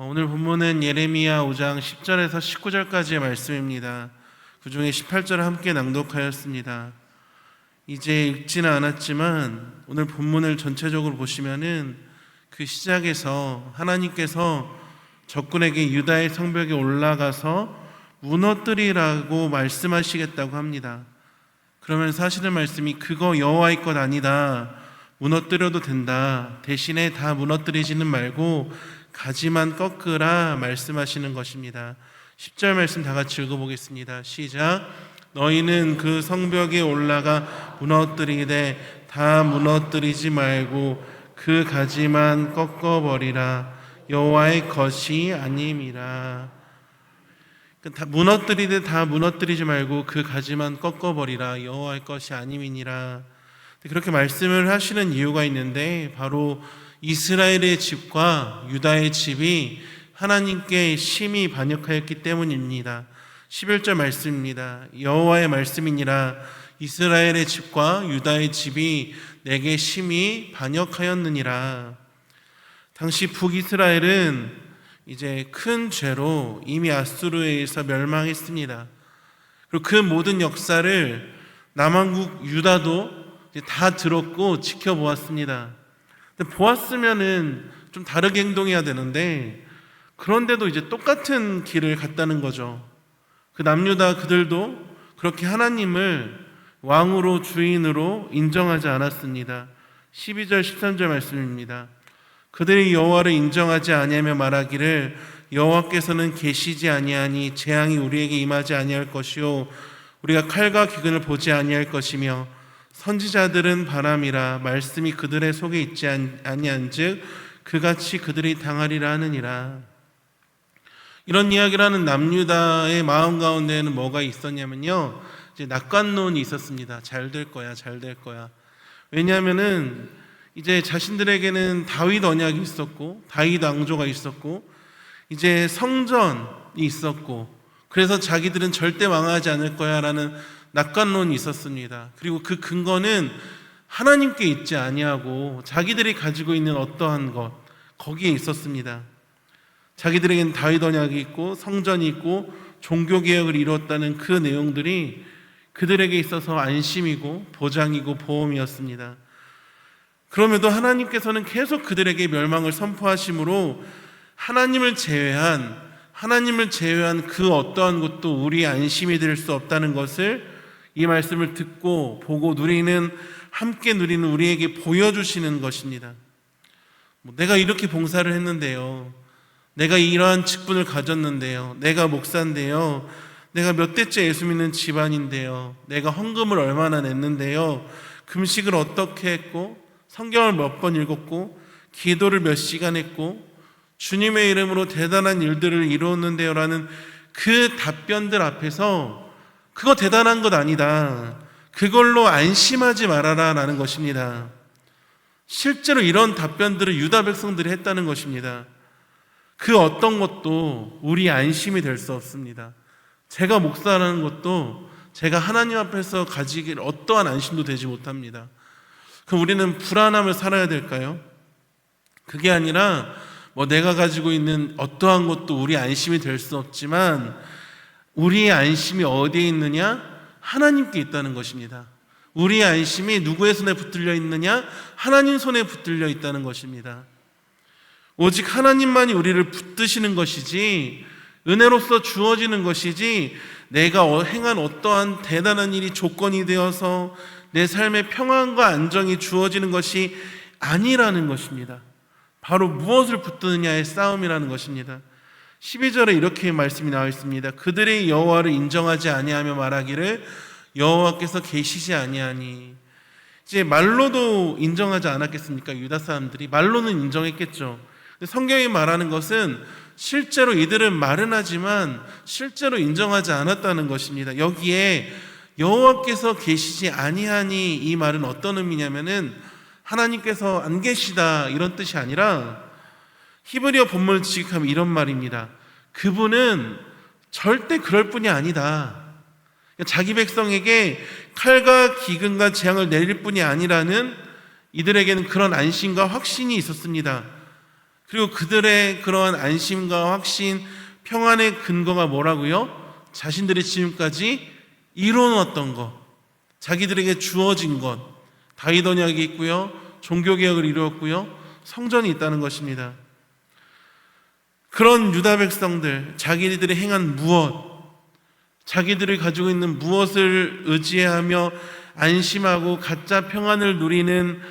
오늘 본문은 예레미야 5장 10절에서 19절까지의 말씀입니다. 그 중에 18절을 함께 낭독하였습니다. 이제 읽지는 않았지만 오늘 본문을 전체적으로 보시면은 그 시작에서 하나님께서 적군에게 유다의 성벽에 올라가서 무너뜨리라고 말씀하시겠다고 합니다. 그러면서 하시는 말씀이 그거 여호와의 것 아니다. 무너뜨려도 된다. 대신에 다 무너뜨리지는 말고 가지만 꺾으라 말씀하시는 것입니다. 10절 말씀 다 같이 읽어보겠습니다. 시작. 너희는 그 성벽에 올라가 무너뜨리되 다 무너뜨리지 말고 그 가지만 꺾어버리라. 여호와의 것이 아님이라. 다 무너뜨리되 다 무너뜨리지 말고 그 가지만 꺾어버리라. 여호와의 것이 아님이니라. 그렇게 말씀을 하시는 이유가 있는데 바로 이스라엘의 집과 유다의 집이 하나님께 심히 반역하였기 때문입니다. 11절 말씀입니다. 여호와의 말씀이니라. 이스라엘의 집과 유다의 집이 내게 심히 반역하였느니라. 당시 북이스라엘은 이제 큰 죄로 이미 아수르에 의해서 멸망했습니다. 그리고 그 모든 역사를 남왕국 유다도 다 들었고 지켜보았습니다. 근데 보았으면은 좀 다르게 행동해야 되는데 그런데도 이제 똑같은 길을 갔다는 거죠. 그 남유다 그들도 그렇게 하나님을 왕으로 주인으로 인정하지 않았습니다. 12절 13절 말씀입니다. 그들이 여호와를 인정하지 아니하며 말하기를 여호와께서는 계시지 아니하니 재앙이 우리에게 임하지 아니할 것이요 우리가 칼과 기근을 보지 아니할 것이며 선지자들은 바람이라 말씀이 그들의 속에 있지 아니한즉 그같이 그들이 당하리라 하느니라. 이런 이야기를 하는 남유다의 마음 가운데에는 뭐가 있었냐면요, 이제 낙관론이 있었습니다. 잘 될 거야, 잘 될 거야. 왜냐하면은 이제 자신들에게는 다윗 언약이 있었고 다윗 왕조가 있었고 이제 성전이 있었고 그래서 자기들은 절대 망하지 않을 거야라는 낙관론이 있었습니다. 그리고 그 근거는 하나님께 있지 아니하고 자기들이 가지고 있는 어떠한 것 거기에 있었습니다. 자기들에게는 다윗 언약이 있고 성전이 있고 종교개혁을 이루었다는 그 내용들이 그들에게 있어서 안심이고 보장이고 보험이었습니다. 그럼에도 하나님께서는 계속 그들에게 멸망을 선포하심으로 하나님을 제외한 그 어떠한 것도 우리의 안심이 될 수 없다는 것을 이 말씀을 듣고 보고 함께 누리는 우리에게 보여주시는 것입니다. 내가 이렇게 봉사를 했는데요, 내가 이러한 직분을 가졌는데요, 내가 목사인데요, 내가 몇 대째 예수 믿는 집안인데요, 내가 헌금을 얼마나 냈는데요, 금식을 어떻게 했고 성경을 몇 번 읽었고 기도를 몇 시간 했고 주님의 이름으로 대단한 일들을 이루었는데요 라는 그 답변들 앞에서 그거 대단한 것 아니다, 그걸로 안심하지 말아라 라는 것입니다. 실제로 이런 답변들을 유다 백성들이 했다는 것입니다. 그 어떤 것도 우리 안심이 될 수 없습니다. 제가 목사라는 것도 제가 하나님 앞에서 가지길 어떠한 안심도 되지 못합니다. 그럼 우리는 불안함을 살아야 될까요? 그게 아니라 내가 가지고 있는 어떠한 것도 우리 안심이 될 수 없지만 우리의 안심이 어디에 있느냐? 하나님께 있다는 것입니다. 우리의 안심이 누구의 손에 붙들려 있느냐? 하나님 손에 붙들려 있다는 것입니다. 오직 하나님만이 우리를 붙드시는 것이지 은혜로서 주어지는 것이지 내가 행한 어떠한 대단한 일이 조건이 되어서 내 삶의 평안과 안정이 주어지는 것이 아니라는 것입니다. 바로 무엇을 붙드느냐의 싸움이라는 것입니다. 12절에 이렇게 말씀이 나와 있습니다. 그들이 여호와를 인정하지 아니하며 말하기를 여호와께서 계시지 아니하니. 이제 말로도 인정하지 않았겠습니까? 유다 사람들이 말로는 인정했겠죠. 성경이 말하는 것은 실제로 이들은 말은 하지만 실제로 인정하지 않았다는 것입니다. 여기에 여호와께서 계시지 아니하니 이 말은 어떤 의미냐면은 하나님께서 안 계시다 이런 뜻이 아니라 히브리어 본문을 직역하면 이런 말입니다. 그분은 절대 그럴 뿐이 아니다. 자기 백성에게 칼과 기근과 재앙을 내릴 뿐이 아니라는 이들에게는 그런 안심과 확신이 있었습니다. 그리고 그들의 그러한 안심과 확신, 평안의 근거가 뭐라고요? 자신들이 지금까지 이뤄놓았던 것, 자기들에게 주어진 것, 다윗 언약이 있고요, 종교개혁을 이루었고요, 성전이 있다는 것입니다. 그런 유다 백성들, 자기들이 행한 무엇, 자기들이 가지고 있는 무엇을 의지하며 안심하고 가짜 평안을 누리는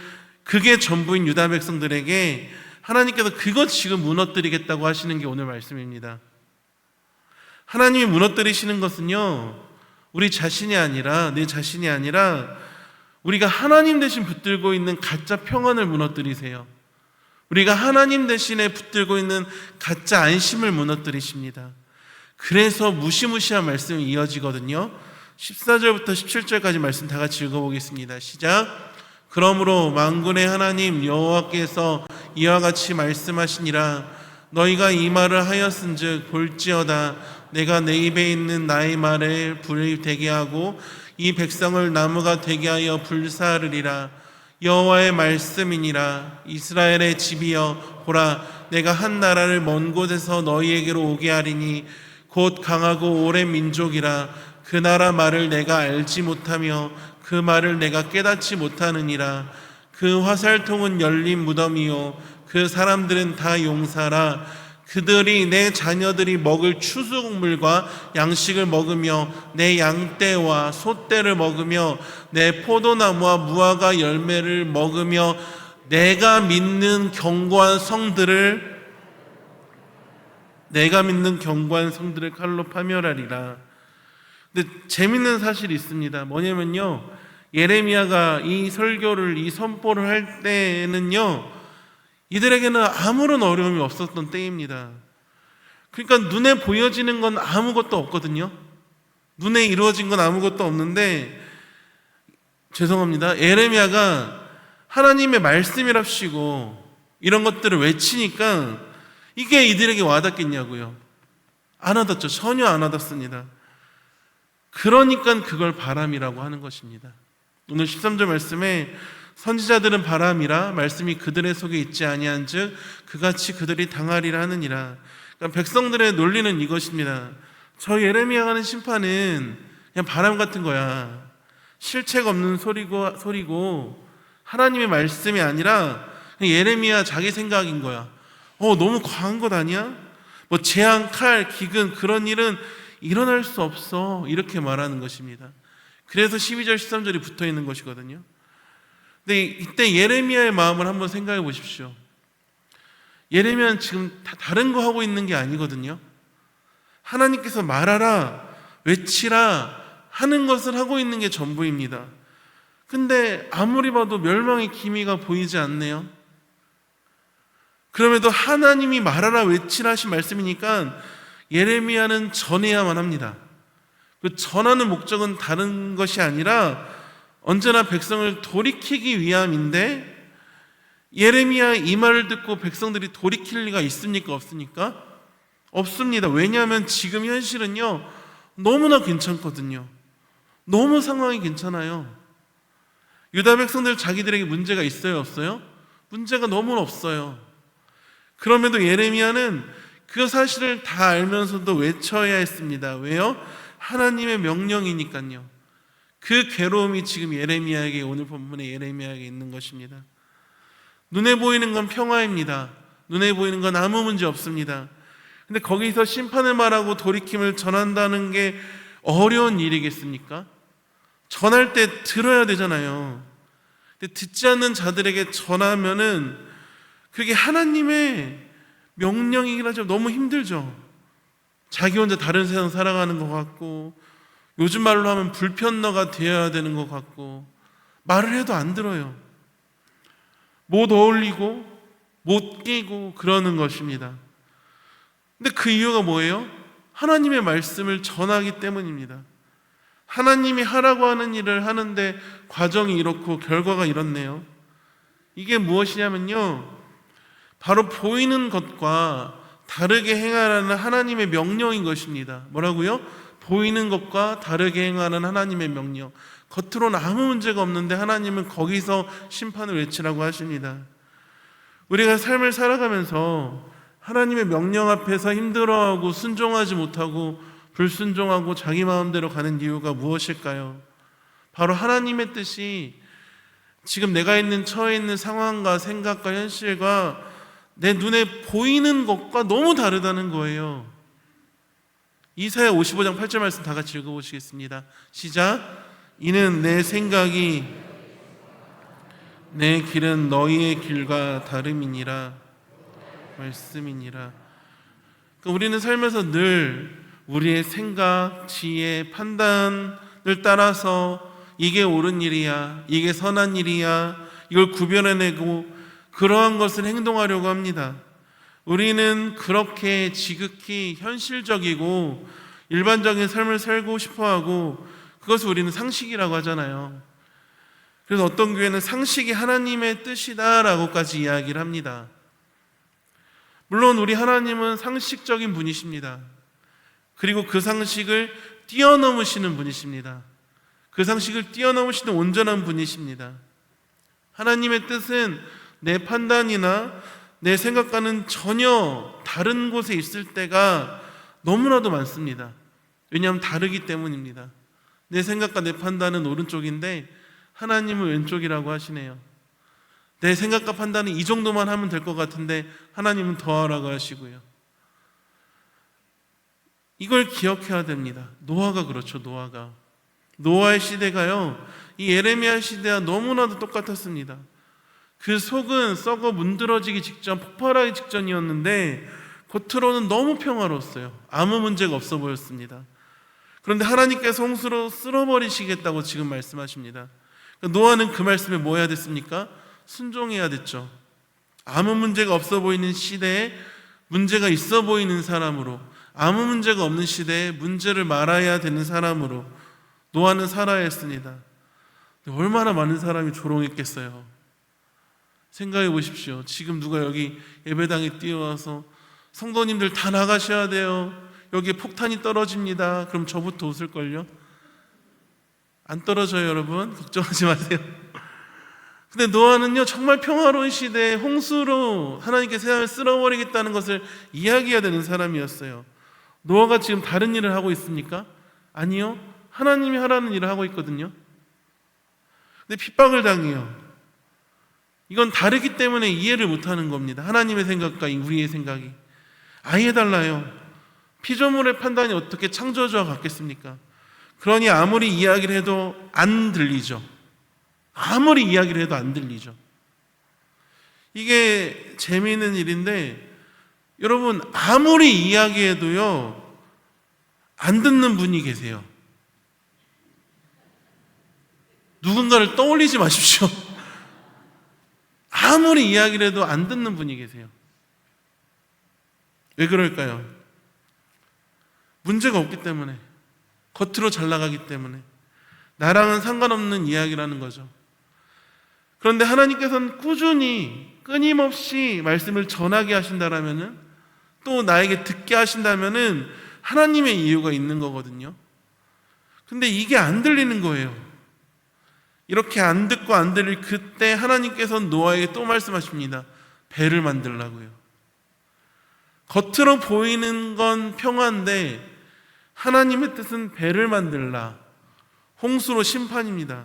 그게 전부인 유다 백성들에게 하나님께서 그것 지금 무너뜨리겠다고 하시는 게 오늘 말씀입니다. 하나님이 무너뜨리시는 것은요, 우리 자신이 아니라, 내 자신이 아니라 우리가 하나님 대신 붙들고 있는 가짜 평안을 무너뜨리세요. 우리가 하나님 대신에 붙들고 있는 가짜 안심을 무너뜨리십니다. 그래서 무시무시한 말씀이 이어지거든요. 14절부터 17절까지 말씀 다 같이 읽어보겠습니다. 시작. 그러므로 만군의 하나님 여호와께서 이와 같이 말씀하시니라. 너희가 이 말을 하였은즉 볼지어다 내가 내 입에 있는 나의 말을 불이 되게 하고 이 백성을 나무가 되게 하여 불사르리라. 여호와의 말씀이니라. 이스라엘의 집이여 보라 내가 한 나라를 먼 곳에서 너희에게로 오게 하리니 곧 강하고 오랜 민족이라. 그 나라 말을 내가 알지 못하며 그 말을 내가 깨닫지 못하느니라. 그 화살통은 열린 무덤이요 그 사람들은 다 용사라. 그들이 내 자녀들이 먹을 추수곡물과 양식을 먹으며 내 양떼와 소떼를 먹으며 내 포도나무와 무화과 열매를 먹으며 내가 믿는 견고한 성들을 칼로 파멸하리라. 근데 재밌는 사실이 있습니다. 뭐냐면요, 예레미야가 이 설교를, 이 선포를 할 때는요, 이들에게는 아무런 어려움이 없었던 때입니다. 그러니까 눈에 보여지는 건 아무것도 없거든요. 눈에 이루어진 건 아무것도 없는데, 죄송합니다, 예레미야가 하나님의 말씀이랍시고 이런 것들을 외치니까 이게 이들에게 와닿겠냐고요. 안 와닿죠. 전혀 안 와닿습니다. 그러니까 그걸 바람이라고 하는 것입니다. 오늘 13절 말씀에 선지자들은 바람이라 말씀이 그들의 속에 있지 아니한즉 그같이 그들이 당하리라 하느니라. 그러니까 백성들의 논리는 이것입니다. 저 예레미야가 하는 심판은 그냥 바람 같은 거야. 실체가 없는 소리고 하나님의 말씀이 아니라 그냥 예레미야 자기 생각인 거야. 너무 과한 것 아니야? 뭐 재앙, 칼, 기근 그런 일은 일어날 수 없어. 이렇게 말하는 것입니다. 그래서 12절, 13절이 붙어 있는 것이거든요. 근데 이때 예레미야의 마음을 한번 생각해 보십시오. 예레미야는 지금 다른 거 하고 있는 게 아니거든요. 하나님께서 말하라, 외치라 하는 것을 하고 있는 게 전부입니다. 근데 아무리 봐도 멸망의 기미가 보이지 않네요. 그럼에도 하나님이 말하라 외치라 하신 말씀이니까 예레미야는 전해야만 합니다. 그 전하는 목적은 다른 것이 아니라 언제나 백성을 돌이키기 위함인데, 예레미야 이 말을 듣고 백성들이 돌이킬 리가 있습니까? 없습니까? 없습니다. 왜냐하면 지금 현실은요 너무나 괜찮거든요. 너무 상황이 괜찮아요. 유다 백성들 자기들에게 문제가 있어요? 없어요? 문제가 너무 없어요. 그럼에도 예레미야는 그 사실을 다 알면서도 외쳐야 했습니다. 왜요? 하나님의 명령이니까요. 그 괴로움이 지금 예레미야에게, 오늘 본문의 예레미야에게 있는 것입니다. 눈에 보이는 건 평화입니다. 눈에 보이는 건 아무 문제 없습니다. 근데 거기서 심판을 말하고 돌이킴을 전한다는 게 어려운 일이겠습니까? 전할 때 들어야 되잖아요. 근데 듣지 않는 자들에게 전하면은 그게 하나님의 명령이긴 하죠. 너무 힘들죠. 자기 혼자 다른 세상 살아가는 것 같고, 요즘 말로 하면 불편너가 되어야 되는 것 같고, 말을 해도 안 들어요. 못 어울리고 못 끼고 그러는 것입니다. 근데 그 이유가 뭐예요? 하나님의 말씀을 전하기 때문입니다. 하나님이 하라고 하는 일을 하는데 과정이 이렇고 결과가 이렇네요. 이게 무엇이냐면요, 바로 보이는 것과 다르게 행하라는 하나님의 명령인 것입니다. 뭐라고요? 보이는 것과 다르게 행하는 하나님의 명령. 겉으로는 아무 문제가 없는데 하나님은 거기서 심판을 외치라고 하십니다. 우리가 삶을 살아가면서 하나님의 명령 앞에서 힘들어하고 순종하지 못하고 불순종하고 자기 마음대로 가는 이유가 무엇일까요? 바로 하나님의 뜻이 지금 내가 있는 처해 있는 상황과 생각과 현실과 내 눈에 보이는 것과 너무 다르다는 거예요. 이사야 55장 8절 말씀 다 같이 읽어보시겠습니다. 시작. 이는 내 생각이 내 길은 너희의 길과 다름이니라 말씀이니라. 그러니까 우리는 살면서 늘 우리의 생각, 지혜, 판단을 따라서 이게 옳은 일이야, 이게 선한 일이야, 이걸 구별해내고 그러한 것을 행동하려고 합니다. 우리는 그렇게 지극히 현실적이고 일반적인 삶을 살고 싶어하고 그것을 우리는 상식이라고 하잖아요. 그래서 어떤 교회는 상식이 하나님의 뜻이다라고까지 이야기를 합니다. 물론 우리 하나님은 상식적인 분이십니다. 그리고 그 상식을 뛰어넘으시는 분이십니다. 그 상식을 뛰어넘으시는 온전한 분이십니다. 하나님의 뜻은 내 판단이나 내 생각과는 전혀 다른 곳에 있을 때가 너무나도 많습니다. 왜냐하면 다르기 때문입니다. 내 생각과 내 판단은 오른쪽인데 하나님은 왼쪽이라고 하시네요. 내 생각과 판단은 이 정도만 하면 될 것 같은데 하나님은 더하라고 하시고요. 이걸 기억해야 됩니다. 노아가 그렇죠. 노아의 시대가요, 이 예레미야 시대와 너무나도 똑같았습니다. 그 속은 썩어 문드러지기 직전, 폭발하기 직전이었는데 겉으로는 너무 평화로웠어요. 아무 문제가 없어 보였습니다. 그런데 하나님께서 홍수로 쓸어버리시겠다고 지금 말씀하십니다. 노아는 그 말씀에 뭐 해야 됐습니까? 순종해야 됐죠. 아무 문제가 없어 보이는 시대에 문제가 있어 보이는 사람으로, 아무 문제가 없는 시대에 문제를 말아야 되는 사람으로 노아는 살아야 했습니다. 얼마나 많은 사람이 조롱했겠어요. 생각해 보십시오. 지금 누가 여기 예배당에 뛰어와서 성도님들 다 나가셔야 돼요, 여기에 폭탄이 떨어집니다, 그럼 저부터 웃을걸요? 안 떨어져요, 여러분. 걱정하지 마세요. 근데 노아는요, 정말 평화로운 시대에 홍수로 하나님께 세상을 쓸어버리겠다는 것을 이야기해야 되는 사람이었어요. 노아가 지금 다른 일을 하고 있습니까? 아니요. 하나님이 하라는 일을 하고 있거든요. 근데 핍박을 당해요. 이건 다르기 때문에 이해를 못하는 겁니다. 하나님의 생각과 우리의 생각이 아예 달라요. 피조물의 판단이 어떻게 창조주와 같겠습니까? 그러니 아무리 이야기를 해도 안 들리죠. 아무리 이야기를 해도 안 들리죠. 이게 재미있는 일인데, 여러분 아무리 이야기해도요 안 듣는 분이 계세요. 누군가를 떠올리지 마십시오. 아무리 이야기를 해도 안 듣는 분이 계세요. 왜 그럴까요? 문제가 없기 때문에, 겉으로 잘 나가기 때문에, 나랑은 상관없는 이야기라는 거죠. 그런데 하나님께서는 꾸준히 끊임없이 말씀을 전하게 하신다라면은, 또 나에게 듣게 하신다면은 하나님의 이유가 있는 거거든요. 근데 이게 안 들리는 거예요. 이렇게 안 듣고 안 들릴 그때 하나님께서는 노아에게 또 말씀하십니다. 배를 만들라고요. 겉으로 보이는 건 평화인데 하나님의 뜻은 배를 만들라, 홍수로 심판입니다.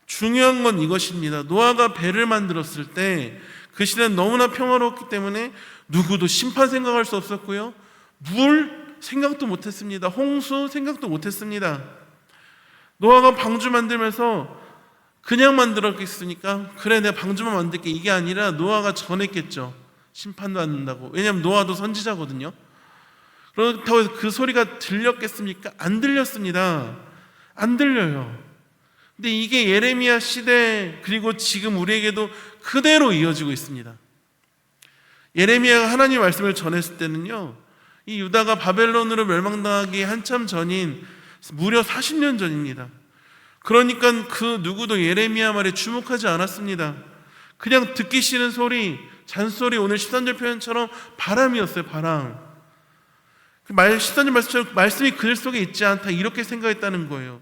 중요한 건 이것입니다. 노아가 배를 만들었을 때 그 시대는 너무나 평화로웠기 때문에 누구도 심판 생각할 수 없었고요, 물 생각도 못했습니다. 홍수 생각도 못했습니다. 노아가 방주 만들면서 그냥 만들었겠습니까? 그래, 내가 방주만 만들게, 이게 아니라 노아가 전했겠죠. 심판받는다고. 왜냐하면 노아도 선지자거든요. 그렇다고 해서 그 소리가 들렸겠습니까? 안 들렸습니다. 안 들려요. 근데 이게 예레미야 시대, 그리고 지금 우리에게도 그대로 이어지고 있습니다. 예레미야가 하나님의 말씀을 전했을 때는요, 이 유다가 바벨론으로 멸망당하기 한참 전인 무려 40년 전입니다. 그러니까 그 누구도 예레미야 말에 주목하지 않았습니다. 그냥 듣기 싫은 소리, 잔소리, 오늘 13절 표현처럼 바람이었어요. 바람. 13절 말씀처럼 말씀이 글 속에 있지 않다, 이렇게 생각했다는 거예요.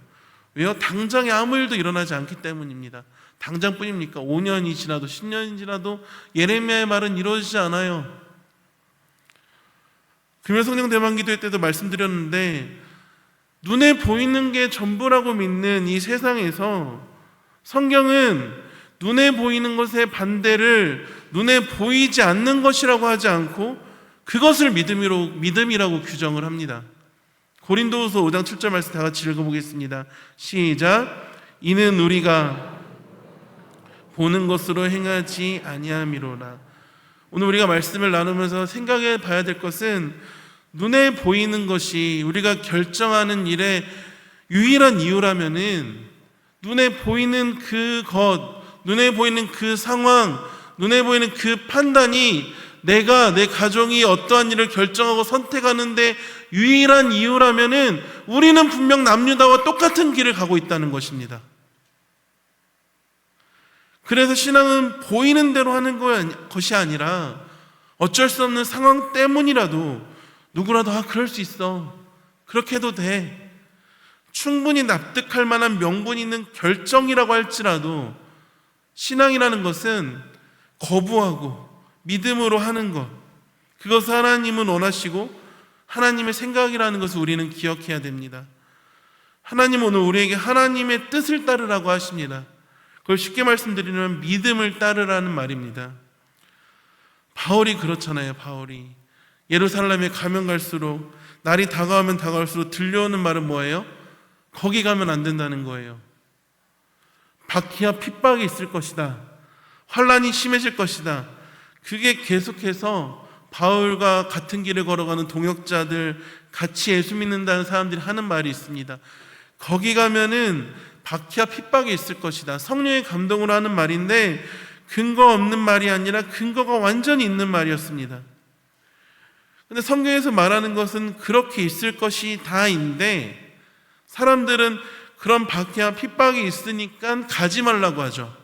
왜요? 당장에 아무 일도 일어나지 않기 때문입니다. 당장뿐입니까? 5년이 지나도 10년이 지나도 예레미야의 말은 이루어지지 않아요. 금요성령 대만기도회 때도 말씀드렸는데 눈에 보이는 게 전부라고 믿는 이 세상에서 성경은 눈에 보이는 것의 반대를 눈에 보이지 않는 것이라고 하지 않고 그것을 믿음이라고 규정을 합니다. 고린도후서 5장 7절 말씀 다 같이 읽어보겠습니다. 시작. 이는 우리가 보는 것으로 행하지 아니함이로라. 오늘 우리가 말씀을 나누면서 생각해 봐야 될 것은 눈에 보이는 것이 우리가 결정하는 일의 유일한 이유라면은 눈에 보이는 그것, 눈에 보이는 그 상황, 눈에 보이는 그 판단이 내가 내 가정이 어떠한 일을 결정하고 선택하는데 유일한 이유라면은 우리는 분명 남유다와 똑같은 길을 가고 있다는 것입니다. 그래서 신앙은 보이는 대로 하는 것이 아니라 어쩔 수 없는 상황 때문이라도 누구라도 그럴 수 있어, 그렇게 해도 돼, 충분히 납득할 만한 명분이 있는 결정이라고 할지라도 신앙이라는 것은 거부하고 믿음으로 하는 것, 그것을 하나님은 원하시고 하나님의 생각이라는 것을 우리는 기억해야 됩니다. 하나님은 오늘 우리에게 하나님의 뜻을 따르라고 하십니다. 그걸 쉽게 말씀드리면 믿음을 따르라는 말입니다. 바울이 그렇잖아요. 바울이 예루살렘에 가면 갈수록, 날이 다가오면 다가올수록 들려오는 말은 뭐예요? 거기 가면 안 된다는 거예요. 박해와 핍박이 있을 것이다, 환란이 심해질 것이다. 그게 계속해서 바울과 같은 길을 걸어가는 동역자들, 같이 예수 믿는다는 사람들이 하는 말이 있습니다. 거기 가면은 박해와 핍박이 있을 것이다. 성령의 감동으로 하는 말인데 근거 없는 말이 아니라 근거가 완전히 있는 말이었습니다. 근데 성경에서 말하는 것은 그렇게 있을 것이 다인데 사람들은 그런 박해와 핍박이 있으니까 가지 말라고 하죠.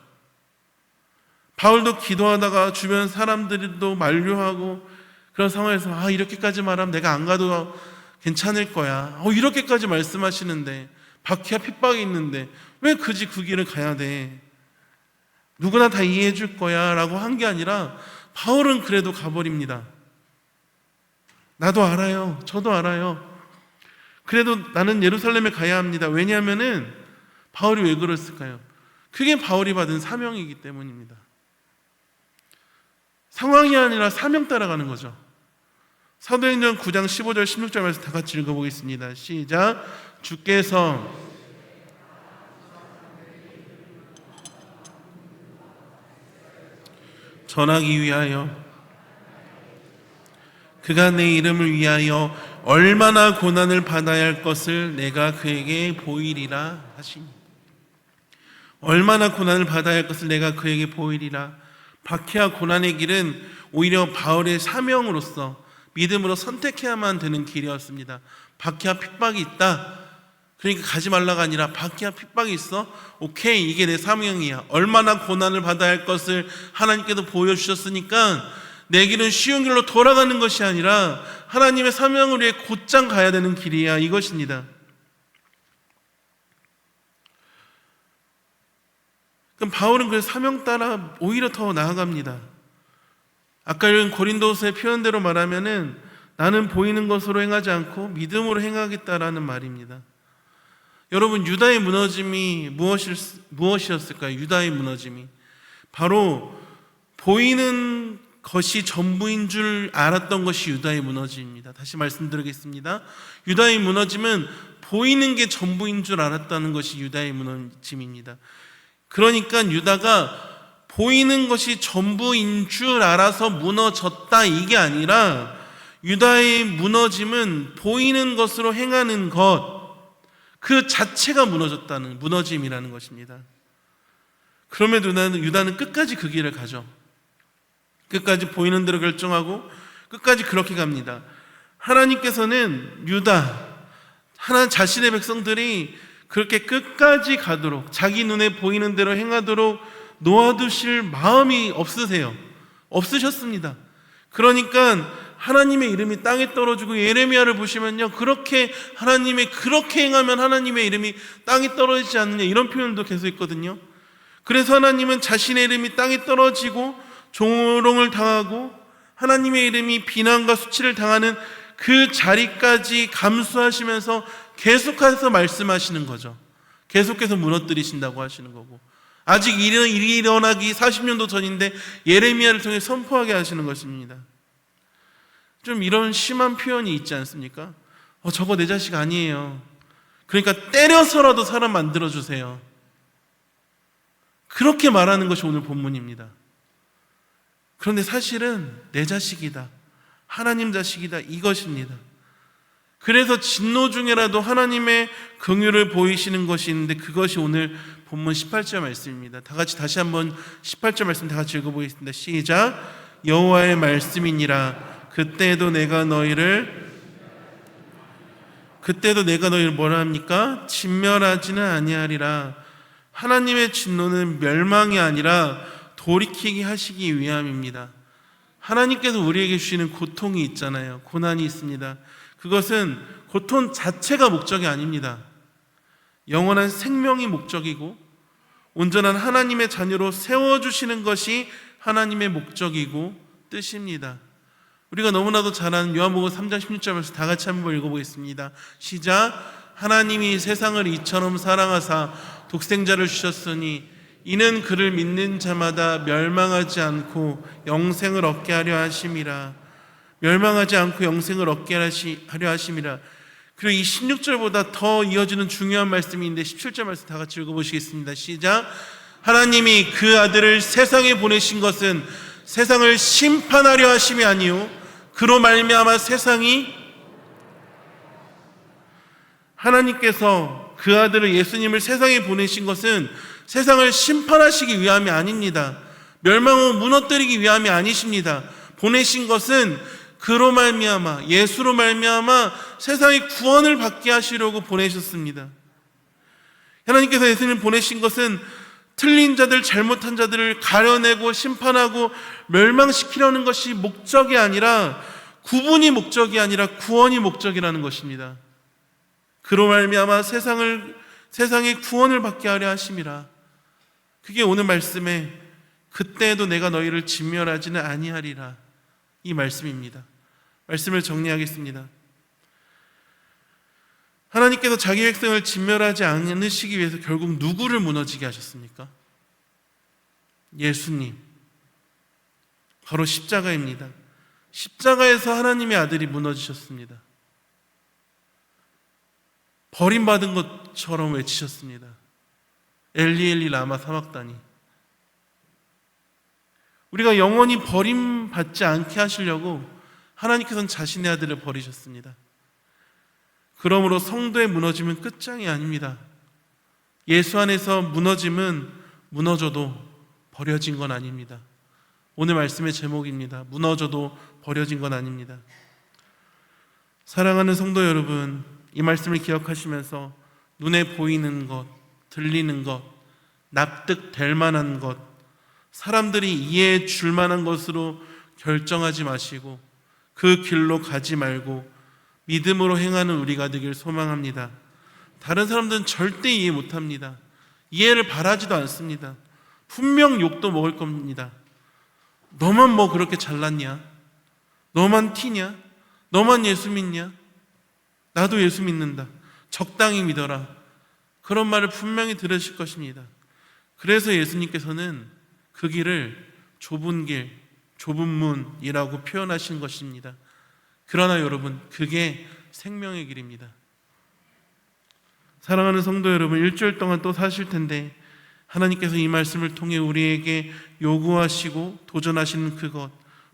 바울도 기도하다가 주변 사람들도 만류하고 그런 상황에서 이렇게까지 말하면 내가 안 가도 괜찮을 거야, 이렇게까지 말씀하시는데 박해와 핍박이 있는데 왜 굳이 그 길을 가야 돼? 누구나 다 이해해 줄 거야 라고 한 게 아니라 바울은 그래도 가버립니다. 나도 알아요. 저도 알아요. 그래도 나는 예루살렘에 가야 합니다. 왜냐하면은 바울이 왜 그랬을까요? 그게 바울이 받은 사명이기 때문입니다. 상황이 아니라 사명 따라가는 거죠. 사도행전 9장 15절 16절 말씀 다 같이 읽어보겠습니다. 시작. 주께서 전하기 위하여 그가 내 이름을 위하여 얼마나 고난을 받아야 할 것을 내가 그에게 보이리라 하시니, 얼마나 고난을 받아야 할 것을 내가 그에게 보이리라. 박해와 고난의 길은 오히려 바울의 사명으로서 믿음으로 선택해야만 되는 길이었습니다. 박해와 핍박이 있다, 그러니까 가지 말라가 아니라 박해와 핍박이 있어? 오케이, 이게 내 사명이야. 얼마나 고난을 받아야 할 것을 하나님께서 보여주셨으니까 내 길은 쉬운 길로 돌아가는 것이 아니라 하나님의 사명을 위해 곧장 가야 되는 길이야, 이것입니다. 그럼 바울은 그 사명 따라 오히려 더 나아갑니다. 아까 읽은 고린도서의 표현대로 말하면은 나는 보이는 것으로 행하지 않고 믿음으로 행하겠다라는 말입니다. 여러분, 유다의 무너짐이 무엇이었을까요? 유다의 무너짐이 바로 보이는 것이 전부인 줄 알았던 것이 유다의 무너짐입니다. 다시 말씀드리겠습니다. 유다의 무너짐은 보이는 게 전부인 줄 알았다는 것이 유다의 무너짐입니다. 그러니까 유다가 보이는 것이 전부인 줄 알아서 무너졌다, 이게 아니라 유다의 무너짐은 보이는 것으로 행하는 것, 그 자체가 무너졌다는, 무너짐이라는 것입니다. 그럼에도 유다는 끝까지 그 길을 가죠. 끝까지 보이는 대로 결정하고 끝까지 그렇게 갑니다. 하나님께서는 유다, 하나님 자신의 백성들이 그렇게 끝까지 가도록, 자기 눈에 보이는 대로 행하도록 놓아두실 마음이 없으셨습니다. 그러니까 하나님의 이름이 땅에 떨어지고, 예레미야를 보시면요, 그렇게 하나님의 그렇게 행하면 하나님의 이름이 땅에 떨어지지 않느냐, 이런 표현도 계속 있거든요. 그래서 하나님은 자신의 이름이 땅에 떨어지고 조롱을 당하고 하나님의 이름이 비난과 수치를 당하는 그 자리까지 감수하시면서 계속해서 말씀하시는 거죠. 계속해서 무너뜨리신다고 하시는 거고, 아직 일이 일어나기 40년도 전인데 예레미야를 통해 선포하게 하시는 것입니다. 좀 이런 심한 표현이 있지 않습니까? 저거 내 자식 아니에요. 그러니까 때려서라도 사람 만들어주세요. 그렇게 말하는 것이 오늘 본문입니다. 그런데 사실은 내 자식이다, 하나님 자식이다, 이것입니다. 그래서 진노 중에라도 하나님의 긍휼을 보이시는 것이 있는데, 그것이 오늘 본문 18절 말씀입니다. 다 같이 다시 한번 18절 말씀 다 같이 읽어보겠습니다. 시작. 여호와의 말씀이니라. 그때도 내가 너희를 뭐라 합니까? 진멸하지는 아니하리라. 하나님의 진노는 멸망이 아니라 돌이키게 하시기 위함입니다. 하나님께서 우리에게 주시는 고통이 있잖아요. 고난이 있습니다. 그것은 고통 자체가 목적이 아닙니다. 영원한 생명이 목적이고 온전한 하나님의 자녀로 세워주시는 것이 하나님의 목적이고 뜻입니다. 우리가 너무나도 잘 아는 요한복음 3장 16절에서 다 같이 한번 읽어보겠습니다. 시작. 하나님이 세상을 이처럼 사랑하사 독생자를 주셨으니 이는 그를 믿는 자마다 멸망하지 않고 영생을 얻게 하려 하심이라. 멸망하지 않고 영생을 얻게 하려 하심이라. 그리고 이 16절보다 더 이어지는 중요한 말씀인데 17절 말씀 다 같이 읽어보시겠습니다. 시작. 하나님이 그 아들을 세상에 보내신 것은 세상을 심판하려 하심이 아니요 그로 말미암아 하나님께서 그 아들을 예수님을 세상에 보내신 것은 세상을 심판하시기 위함이 아닙니다. 멸망을 무너뜨리기 위함이 아니십니다. 보내신 것은 그로 말미암아, 예수로 말미암아 세상의 구원을 받게 하시려고 보내셨습니다. 하나님께서 예수님을 보내신 것은 틀린 자들, 잘못한 자들을 가려내고 심판하고 멸망시키려는 것이 목적이 아니라, 구분이 목적이 아니라 구원이 목적이라는 것입니다. 그로 말미암아 세상의 구원을 받게 하려 하심이라. 그게 오늘 말씀에 그때에도 내가 너희를 진멸하지는 아니하리라, 이 말씀입니다. 말씀을 정리하겠습니다. 하나님께서 자기 백성을 진멸하지 않으시기 위해서 결국 누구를 무너지게 하셨습니까? 예수님. 바로 십자가입니다. 십자가에서 하나님의 아들이 무너지셨습니다. 버림받은 것처럼 외치셨습니다. 엘리 엘리 라마 사박다니. 우리가 영원히 버림받지 않게 하시려고 하나님께서는 자신의 아들을 버리셨습니다. 그러므로 성도의 무너짐은 끝장이 아닙니다. 예수 안에서 무너짐은 무너져도 버려진 건 아닙니다. 오늘 말씀의 제목입니다. 무너져도 버려진 건 아닙니다. 사랑하는 성도 여러분, 이 말씀을 기억하시면서 눈에 보이는 것, 들리는 것, 납득될 만한 것, 사람들이 이해해 줄 만한 것으로 결정하지 마시고 그 길로 가지 말고 믿음으로 행하는 우리가 되길 소망합니다. 다른 사람들은 절대 이해 못합니다. 이해를 바라지도 않습니다. 분명 욕도 먹을 겁니다. 너만 뭐 그렇게 잘났냐? 너만 티냐? 너만 예수 믿냐? 나도 예수 믿는다. 적당히 믿어라. 그런 말을 분명히 들으실 것입니다. 그래서 예수님께서는 그 길을 좁은 길, 좁은 문이라고 표현하신 것입니다. 그러나 여러분, 그게 생명의 길입니다. 사랑하는 성도 여러분, 일주일 동안 또 사실 텐데 하나님께서 이 말씀을 통해 우리에게 요구하시고 도전하시는 그것,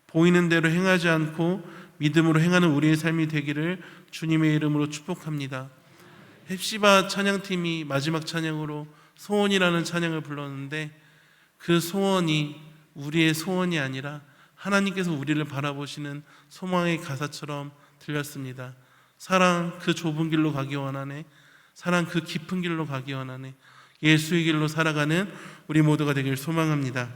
보이는 대로 행하지 않고 믿음으로 행하는 우리의 삶이 되기를 주님의 이름으로 축복합니다. 헵시바 찬양팀이 마지막 찬양으로 소원이라는 찬양을 불렀는데, 그 소원이 우리의 소원이 아니라 하나님께서 우리를 바라보시는 소망의 가사처럼 들렸습니다. 사랑 그 좁은 길로 가기 원하네. 사랑 그 깊은 길로 가기 원하네. 예수의 길로 살아가는 우리 모두가 되길 소망합니다.